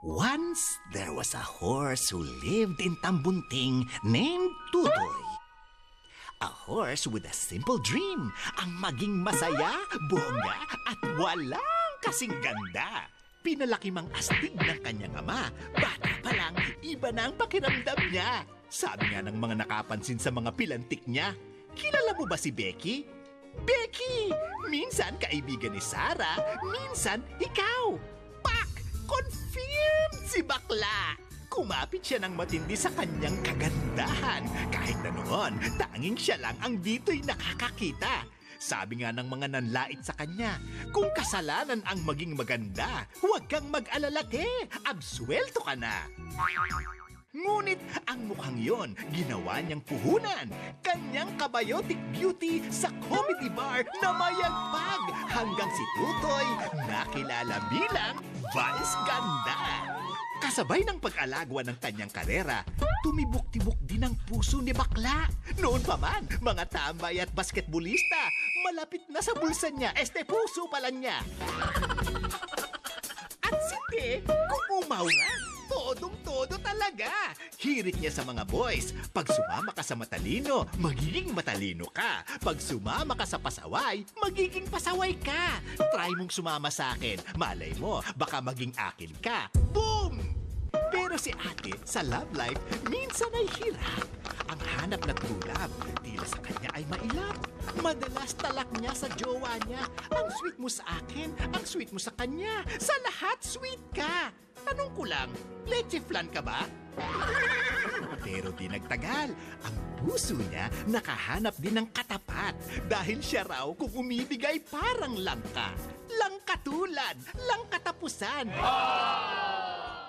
Once there was a horse who lived in Tambunting named Tutoy. A horse with a simple dream, ang maging masaya, bongga at walang kasing ganda. Pinalaki mang astig ng kanyang ama. Bata pa lang, iba na ang pakiramdam niya. Sabi nga ng mga nakapansin sa mga pilantik niya, kilala mo ba si Becky? Becky! Minsan kaibigan ni Sarah, minsan ikaw. Pak! Confirmed si bakla! Kumapit siya ng matindi sa kanyang kagandahan. Kahit na noon, tanging siya lang ang dito'y nakakakita. Sabi nga ng mga nanlait sa kanya, kung kasalanan ang maging maganda, huwag kang mag-alala ke, absuelto ka na. Ngunit ang mukhang yon, ginawa niyang puhunan. Kanyang kabayotic beauty sa comedy bar na mayagpag hanggang si Tutoy nakilala bilang Vice Ganda. Kasabay ng pag-alagwa ng kanyang karera, tumibok-tibok din ang puso ni bakla. Noon pa man, mga tambay at basketballista, malapit na sa bulsa niya, puso pala niya. At si Te, kung umaura, todong-todo talaga. Hirit niya sa mga boys. Pag sumama ka sa matalino, magiging matalino ka. Pag sumama ka sa pasaway, magiging pasaway ka. Try mong sumama sa akin. Malay mo, baka maging akin ka. Boom! Pero si ate, sa love life, minsan ay hirap. Ang hanap na true love, tila sa kanya ay mailap. Madalas talak niya sa jowa niya. Ang sweet mo sa akin, ang sweet mo sa kanya. Sa lahat, sweet ka. Tanong ko lang, leche flan ka ba? Pero di nagtagal, ang puso niya nakahanap din ng katapat. Dahil siya raw kung umibigay parang langka. Langkatulad, langkatapusan.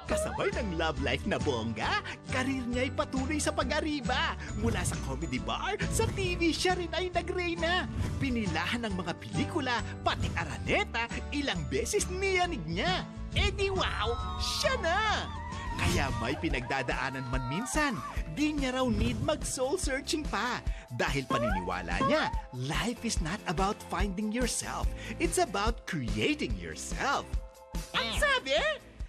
Kasabay ng love life na bongga, karir niya ay patuloy sa pag-ariba. Mula sa comedy bar, sa TV siya rin ay nagreyna. Pinilahan ng mga pelikula, pati Araneta, ilang beses niyanig niya. Di wow, siya na! Kaya may pinagdadaanan man minsan, di niya raw need mag-soul searching pa. Dahil paniniwala niya, life is not about finding yourself. It's about creating yourself. Ang sabi?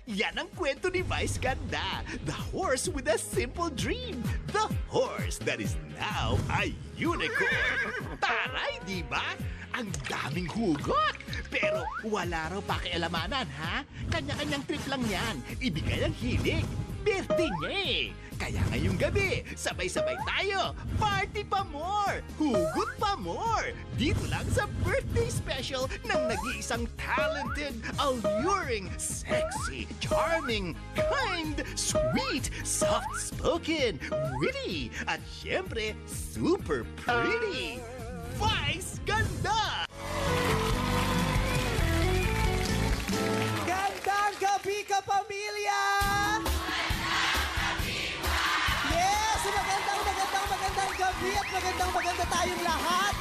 Yan ang kwento ni Vice Ganda, the horse with a simple dream, the horse that is now a unicorn. Taray, di ba? Ang daming hugot! Pero wala raw pakialamanan, ha? Kanya-kanyang trip lang yan. Ibigay ang hilig. Birthday niya eh. Kaya ngayong gabi, sabay-sabay tayo. Party pa more! Hugot pa more! Dito lang sa birthday special ng nag-iisang talented, alluring, sexy, charming, kind, sweet, soft-spoken, witty, at syempre, super pretty. Vice Ganda! Gandang gabi ka, pamilya! Yes! Magandang gabi at magandang tayong lahat!